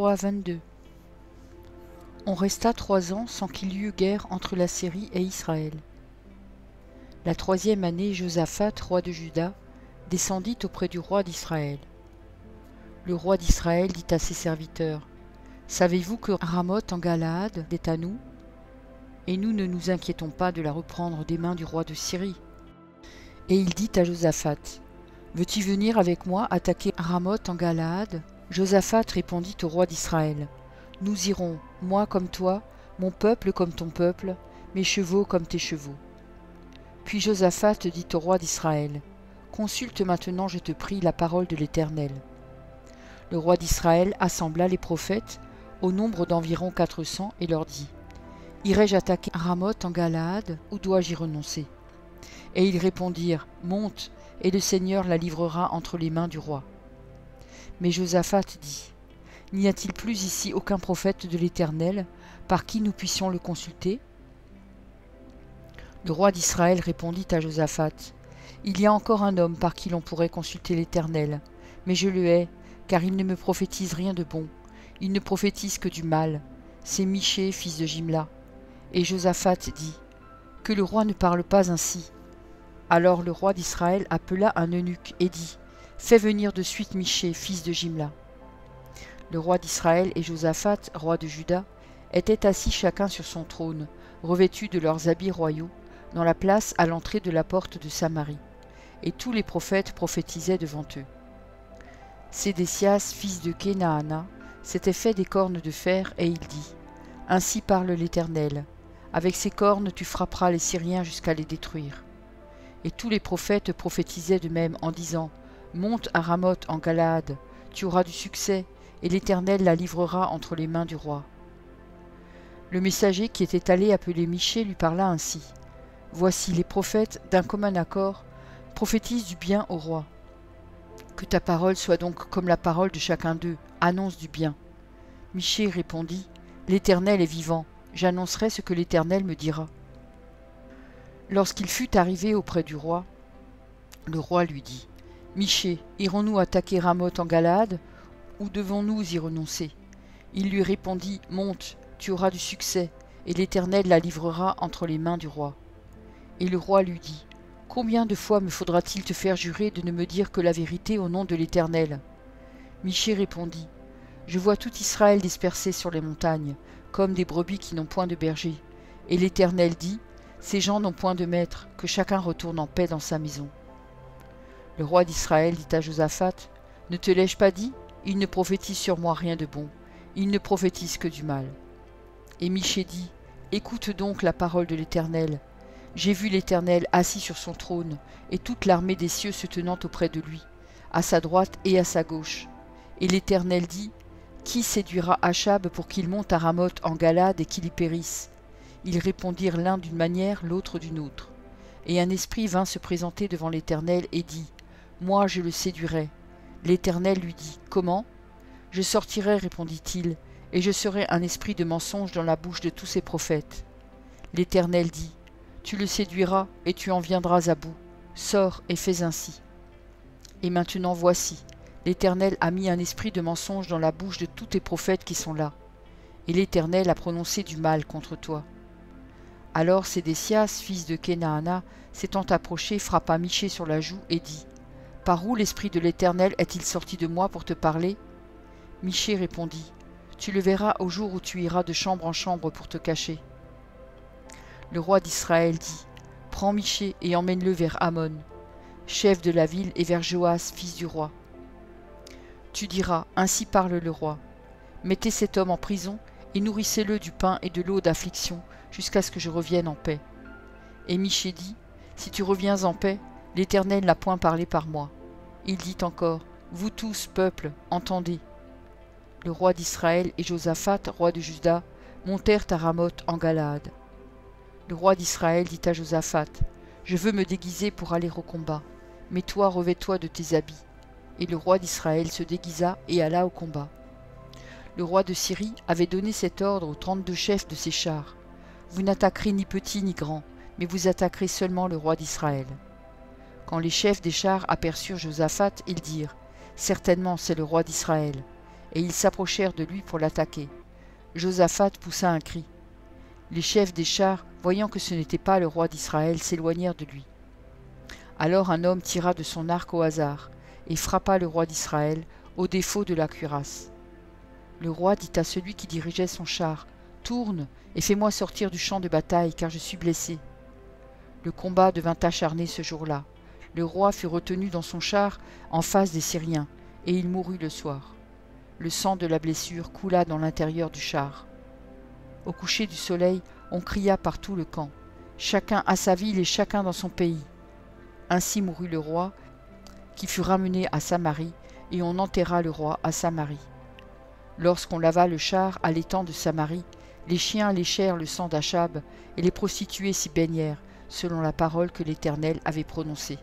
Roi 22. On resta 3 ans sans qu'il y eût guerre entre la Syrie et Israël. La 3e année, Josaphat, roi de Juda, descendit auprès du roi d'Israël. Le roi d'Israël dit à ses serviteurs, « Savez-vous que Ramoth en Galaad est à nous? Et nous ne nous inquiétons pas de la reprendre des mains du roi de Syrie. » Et il dit à Josaphat, « Veux-tu venir avec moi attaquer Ramoth en Galaad ?» Josaphat répondit au roi d'Israël, « Nous irons, moi comme toi, mon peuple comme ton peuple, mes chevaux comme tes chevaux. » Puis Josaphat dit au roi d'Israël, « Consulte maintenant, je te prie, la parole de l'Éternel. » Le roi d'Israël assembla les prophètes, au nombre d'environ 400, et leur dit, « Irai-je attaquer Ramoth en Galaad, ou dois-je y renoncer ?» Et ils répondirent, « Monte, et le Seigneur la livrera entre les mains du roi. » Mais Josaphat dit, « N'y a-t-il plus ici aucun prophète de l'Éternel par qui nous puissions le consulter ?» Le roi d'Israël répondit à Josaphat, « Il y a encore un homme par qui l'on pourrait consulter l'Éternel, mais je le hais, car il ne me prophétise rien de bon, il ne prophétise que du mal, c'est Michée, fils de Jimla. » Et Josaphat dit, « Que le roi ne parle pas ainsi. » Alors le roi d'Israël appela un eunuque et dit, « Fais venir de suite Michée, fils de Jimla. » Le roi d'Israël et Josaphat, roi de Juda, étaient assis chacun sur son trône, revêtus de leurs habits royaux, dans la place à l'entrée de la porte de Samarie, et tous les prophètes prophétisaient devant eux. Sédécias, fils de Kenaana, s'était fait des cornes de fer, et il dit, « Ainsi parle l'Éternel, avec ces cornes tu frapperas les Syriens jusqu'à les détruire. » Et tous les prophètes prophétisaient de même en disant, « Monte à Ramoth en Galaad, tu auras du succès, et l'Éternel la livrera entre les mains du roi. » Le messager qui était allé appeler Michée lui parla ainsi, « Voici les prophètes, d'un commun accord, prophétisent du bien au roi. Que ta parole soit donc comme la parole de chacun d'eux, annonce du bien. » Michée répondit, « L'Éternel est vivant, j'annoncerai ce que l'Éternel me dira. » Lorsqu'il fut arrivé auprès du roi, le roi lui dit, « Michée, irons-nous attaquer Ramoth en Galaad, ou devons-nous y renoncer ?» Il lui répondit, « Monte, tu auras du succès, et l'Éternel la livrera entre les mains du roi. » Et le roi lui dit, « Combien de fois me faudra-t-il te faire jurer de ne me dire que la vérité au nom de l'Éternel ?» Michée répondit, « Je vois tout Israël dispersé sur les montagnes, comme des brebis qui n'ont point de berger. Et l'Éternel dit, « Ces gens n'ont point de maître, que chacun retourne en paix dans sa maison. » Le roi d'Israël dit à Josaphat, « Ne te l'ai-je pas dit? Il ne prophétise sur moi rien de bon, il ne prophétise que du mal. » Et Michée dit, « Écoute donc la parole de l'Éternel. J'ai vu l'Éternel assis sur son trône, et toute l'armée des cieux se tenant auprès de lui, à sa droite et à sa gauche. Et l'Éternel dit, « Qui séduira Achab pour qu'il monte à Ramoth en Galaad et qu'il y périsse ?» Ils répondirent l'un d'une manière, l'autre d'une autre. Et un esprit vint se présenter devant l'Éternel et dit, « Moi je le séduirai. » L'Éternel lui dit, « Comment ? » « Je sortirai, répondit-il, et je serai un esprit de mensonge dans la bouche de tous ses prophètes. » L'Éternel dit, « Tu le séduiras, et tu en viendras à bout. Sors et fais ainsi. » Et maintenant voici, l'Éternel a mis un esprit de mensonge dans la bouche de tous tes prophètes qui sont là, et l'Éternel a prononcé du mal contre toi. Alors Sédécias, fils de Kenaana, s'étant approché, frappa Michée sur la joue et dit, « Par où l'esprit de l'Éternel est-il sorti de moi pour te parler ?» Michée répondit, « Tu le verras au jour où tu iras de chambre en chambre pour te cacher. » Le roi d'Israël dit, « Prends Michée et emmène-le vers Amon, chef de la ville, et vers Joas, fils du roi. Tu diras, ainsi parle le roi, mettez cet homme en prison et nourrissez-le du pain et de l'eau d'affliction jusqu'à ce que je revienne en paix. » Et Michée dit, « Si tu reviens en paix, l'Éternel n'a point parlé par moi. » Il dit encore, « Vous tous, peuple, entendez. » Le roi d'Israël et Josaphat, roi de Juda, montèrent à Ramoth en Galaad. Le roi d'Israël dit à Josaphat, « Je veux me déguiser pour aller au combat, mais toi revêts-toi de tes habits. » Et le roi d'Israël se déguisa et alla au combat. Le roi de Syrie avait donné cet ordre aux 32 chefs de ses chars, « Vous n'attaquerez ni petit ni grand, mais vous attaquerez seulement le roi d'Israël. » Quand les chefs des chars aperçurent Josaphat, ils dirent, « Certainement c'est le roi d'Israël. » et ils s'approchèrent de lui pour l'attaquer. Josaphat poussa un cri. Les chefs des chars, voyant que ce n'était pas le roi d'Israël, s'éloignèrent de lui. Alors un homme tira de son arc au hasard et frappa le roi d'Israël au défaut de la cuirasse. Le roi dit à celui qui dirigeait son char, « Tourne et fais-moi sortir du champ de bataille, car je suis blessé. » Le combat devint acharné ce jour-là. Le roi fut retenu dans son char en face des Syriens, et il mourut le soir. Le sang de la blessure coula dans l'intérieur du char. Au coucher du soleil, on cria par tout le camp, chacun à sa ville et chacun dans son pays. Ainsi mourut le roi, qui fut ramené à Samarie, et on enterra le roi à Samarie. Lorsqu'on lava le char à l'étang de Samarie, les chiens léchèrent le sang d'Achab, et les prostituées s'y baignèrent, selon la parole que l'Éternel avait prononcée.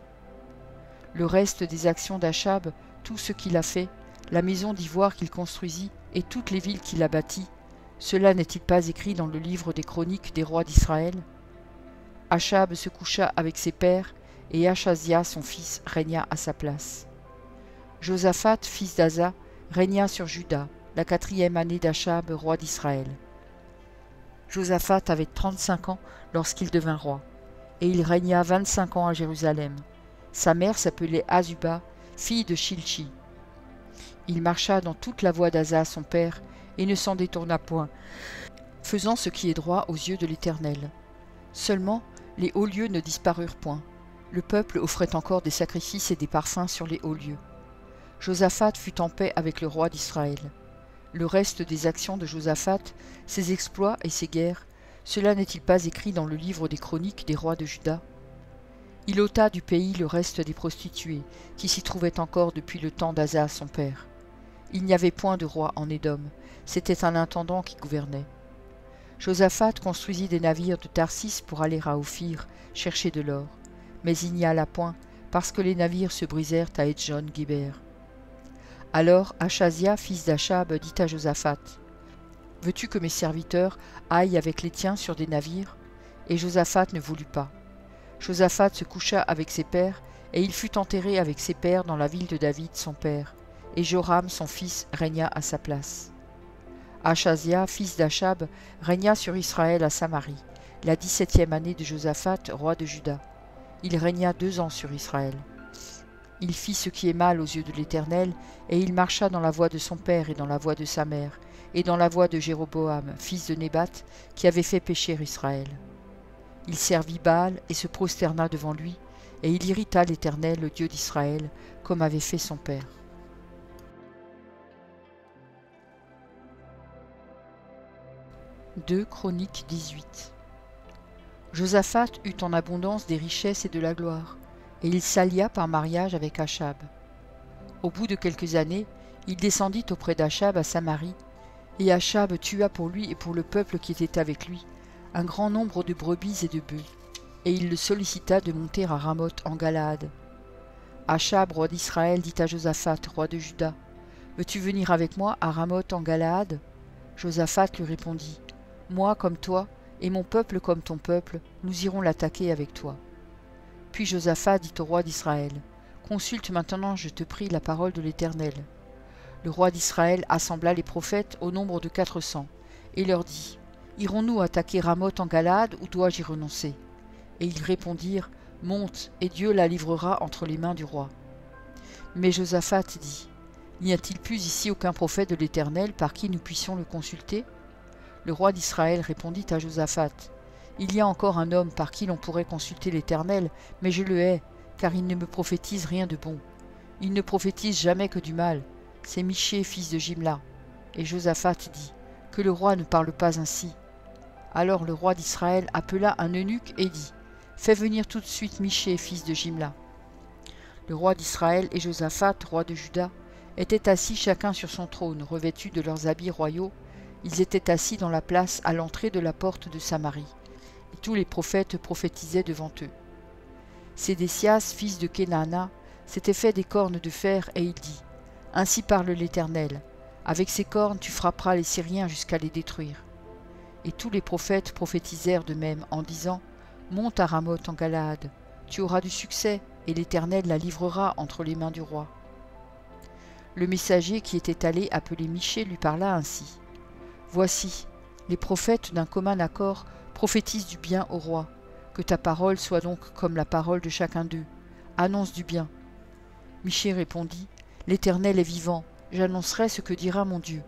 Le reste des actions d'Achab, tout ce qu'il a fait, la maison d'ivoire qu'il construisit et toutes les villes qu'il a bâties, cela n'est-il pas écrit dans le livre des chroniques des rois d'Israël? Achab se coucha avec ses pères, et Achazia, son fils, régna à sa place. Josaphat, fils d'Asa, régna sur Juda, la 4e année d'Achab, roi d'Israël. Josaphat avait 35 ans lorsqu'il devint roi, et il régna 25 ans à Jérusalem. Sa mère s'appelait Azuba, fille de Shilchi. Il marcha dans toute la voie d'Asa, son père, et ne s'en détourna point, faisant ce qui est droit aux yeux de l'Éternel. Seulement, les hauts lieux ne disparurent point. Le peuple offrait encore des sacrifices et des parfums sur les hauts lieux. Josaphat fut en paix avec le roi d'Israël. Le reste des actions de Josaphat, ses exploits et ses guerres, cela n'est-il pas écrit dans le livre des chroniques des rois de Juda? Il ôta du pays le reste des prostituées, qui s'y trouvaient encore depuis le temps d'Asa son père. Il n'y avait point de roi en Édom, c'était un intendant qui gouvernait. Josaphat construisit des navires de Tarsis pour aller à Ophir chercher de l'or, mais il n'y alla point, parce que les navires se brisèrent à Etjon-Guéber. Alors Achazia, fils d'Achab, dit à Josaphat, « Veux-tu que mes serviteurs aillent avec les tiens sur des navires ?» Et Josaphat ne voulut pas. Josaphat se coucha avec ses pères, et il fut enterré avec ses pères dans la ville de David son père, et Joram son fils régna à sa place. Achazia, fils d'Achab, régna sur Israël à Samarie, la 17e année de Josaphat, roi de Juda. Il régna 2 ans sur Israël. Il fit ce qui est mal aux yeux de l'Éternel, et il marcha dans la voie de son père et dans la voie de sa mère, et dans la voie de Jéroboam, fils de Nébat, qui avait fait pécher Israël. Il servit Baal et se prosterna devant lui, et il irrita l'Éternel, le Dieu d'Israël, comme avait fait son père. « 2 Chroniques 18 » Josaphat eut en abondance des richesses et de la gloire, et il s'allia par mariage avec Achab. Au bout de quelques années, il descendit auprès d'Achab à Samarie, et Achab tua pour lui et pour le peuple qui était avec lui un grand nombre de brebis et de bœufs, et il le sollicita de monter à Ramoth en Galaad. Achab, roi d'Israël, dit à Josaphat, roi de Juda, « Veux-tu venir avec moi à Ramoth en Galaad » Josaphat lui répondit, « Moi comme toi, et mon peuple comme ton peuple, nous irons l'attaquer avec toi. » Puis Josaphat dit au roi d'Israël, « Consulte maintenant, je te prie, la parole de l'Éternel. » Le roi d'Israël assembla les prophètes au nombre de 400, et leur dit, « Irons-nous attaquer Ramoth en Galaad, ou dois-je y renoncer ?» Et ils répondirent, « Monte, et Dieu la livrera entre les mains du roi. » Mais Josaphat dit, « N'y a-t-il plus ici aucun prophète de l'Éternel par qui nous puissions le consulter ?» Le roi d'Israël répondit à Josaphat, « Il y a encore un homme par qui l'on pourrait consulter l'Éternel, mais je le hais, car il ne me prophétise rien de bon. Il ne prophétise jamais que du mal. C'est Michée, fils de Jimla. » Et Josaphat dit, « Que le roi ne parle pas ainsi. » Alors le roi d'Israël appela un eunuque et dit, « Fais venir tout de suite Michée, fils de Jimla. » Le roi d'Israël et Josaphat, roi de Juda, étaient assis chacun sur son trône, revêtus de leurs habits royaux. Ils étaient assis dans la place à l'entrée de la porte de Samarie, et tous les prophètes prophétisaient devant eux. Sédécias, fils de Kénaana, s'était fait des cornes de fer, et il dit, « Ainsi parle l'Éternel, avec ces cornes tu frapperas les Syriens jusqu'à les détruire. » Et tous les prophètes prophétisèrent de même, en disant, « Monte à Ramoth en Galaad, tu auras du succès, et l'Éternel la livrera entre les mains du roi. » Le messager qui était allé appeler Michée lui parla ainsi. « Voici, les prophètes d'un commun accord prophétisent du bien au roi. Que ta parole soit donc comme la parole de chacun d'eux. Annonce du bien. » Michée répondit, « L'Éternel est vivant, j'annoncerai ce que dira mon Dieu. »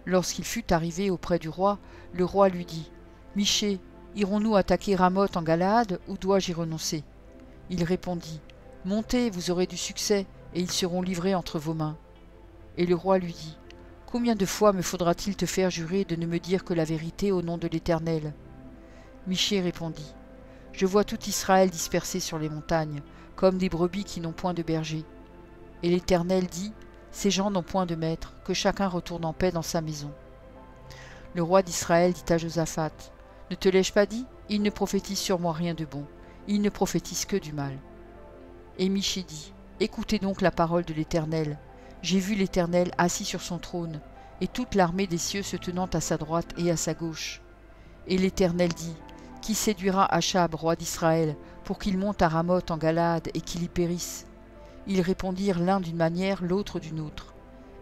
Lorsqu'il fut arrivé auprès du roi, le roi lui dit, « Michée, irons-nous attaquer Ramoth en Galaad, ou dois-je y renoncer ?» Il répondit, « Montez, vous aurez du succès, et ils seront livrés entre vos mains. » Et le roi lui dit, « Combien de fois me faudra-t-il te faire jurer de ne me dire que la vérité au nom de l'Éternel ?» Michée répondit, « Je vois tout Israël dispersé sur les montagnes, comme des brebis qui n'ont point de berger. » Et l'Éternel dit, « Ces gens n'ont point de maître, que chacun retourne en paix dans sa maison. » Le roi d'Israël dit à Josaphat, « Ne te l'ai-je pas dit? Il ne prophétise sur moi rien de bon, il ne prophétise que du mal. » Et Michée dit, « Écoutez donc la parole de l'Éternel. J'ai vu l'Éternel assis sur son trône, et toute l'armée des cieux se tenant à sa droite et à sa gauche. Et l'Éternel dit, « Qui séduira Achab, roi d'Israël, pour qu'il monte à Ramoth en Galaad et qu'il y périsse ?» Ils répondirent l'un d'une manière, l'autre d'une autre.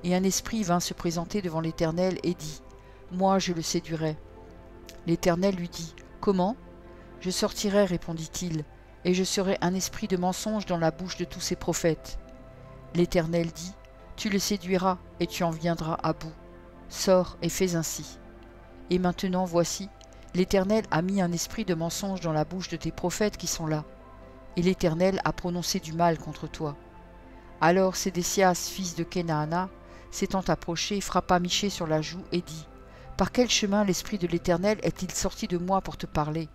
Et un esprit vint se présenter devant l'Éternel et dit, « Moi je le séduirai. » L'Éternel lui dit, « Comment ? » « Je sortirai, répondit-il, et je serai un esprit de mensonge dans la bouche de tous ces prophètes. » L'Éternel dit, « Tu le séduiras, et tu en viendras à bout. Sors et fais ainsi. Et maintenant, voici, l'Éternel a mis un esprit de mensonge dans la bouche de tes prophètes qui sont là, et l'Éternel a prononcé du mal contre toi. » Alors Sédécias, fils de Kenaana, s'étant approché, frappa Michée sur la joue et dit, « Par quel chemin l'esprit de l'Éternel est-il sorti de moi pour te parler ?»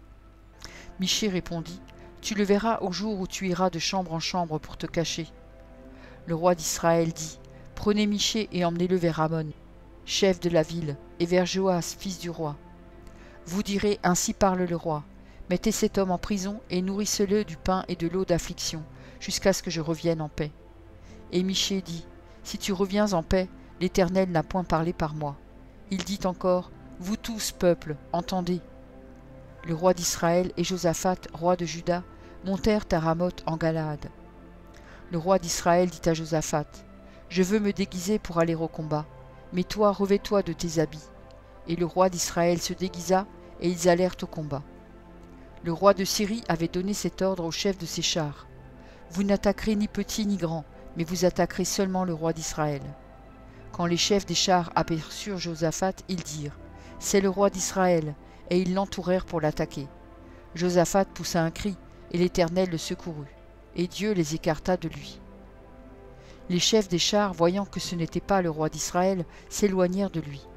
Michée répondit, « Tu le verras au jour où tu iras de chambre en chambre pour te cacher. » Le roi d'Israël dit, « Prenez Michée et emmenez-le vers Amon, chef de la ville, et vers Joas, fils du roi. Vous direz, ainsi parle le roi, mettez cet homme en prison et nourrissez-le du pain et de l'eau d'affliction, jusqu'à ce que je revienne en paix. » Et Michée dit, « Si tu reviens en paix, l'Éternel n'a point parlé par moi. » Il dit encore, « Vous tous, peuple, entendez. » Le roi d'Israël et Josaphat, roi de Juda, montèrent à Ramoth en Galaad. Le roi d'Israël dit à Josaphat, « Je veux me déguiser pour aller au combat, mais toi revêts-toi de tes habits. » Et le roi d'Israël se déguisa, et ils allèrent au combat. Le roi de Syrie avait donné cet ordre au chef de ses chars, « Vous n'attaquerez ni petit ni grand, mais vous attaquerez seulement le roi d'Israël. » Quand les chefs des chars aperçurent Josaphat, ils dirent, « C'est le roi d'Israël !» Et ils l'entourèrent pour l'attaquer. Josaphat poussa un cri, et l'Éternel le secourut, et Dieu les écarta de lui. Les chefs des chars, voyant que ce n'était pas le roi d'Israël, s'éloignèrent de lui.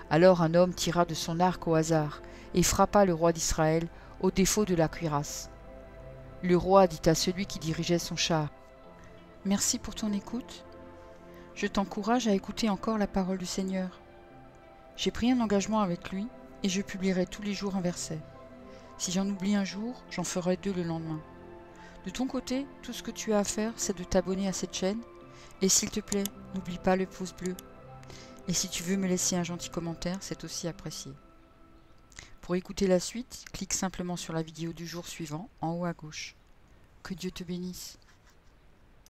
Alors un homme tira de son arc au hasard, et frappa le roi d'Israël, au défaut de la cuirasse. Le roi dit à celui qui dirigeait son char, « Merci pour ton écoute. Je t'encourage à écouter encore la parole du Seigneur. J'ai pris un engagement avec lui, et je publierai tous les jours un verset. Si j'en oublie un jour, j'en ferai 2 le lendemain. De ton côté, tout ce que tu as à faire, c'est de t'abonner à cette chaîne, et s'il te plaît, n'oublie pas le pouce bleu. Et si tu veux me laisser un gentil commentaire, c'est aussi apprécié. Pour écouter la suite, clique simplement sur la vidéo du jour suivant, en haut à gauche. Que Dieu te bénisse.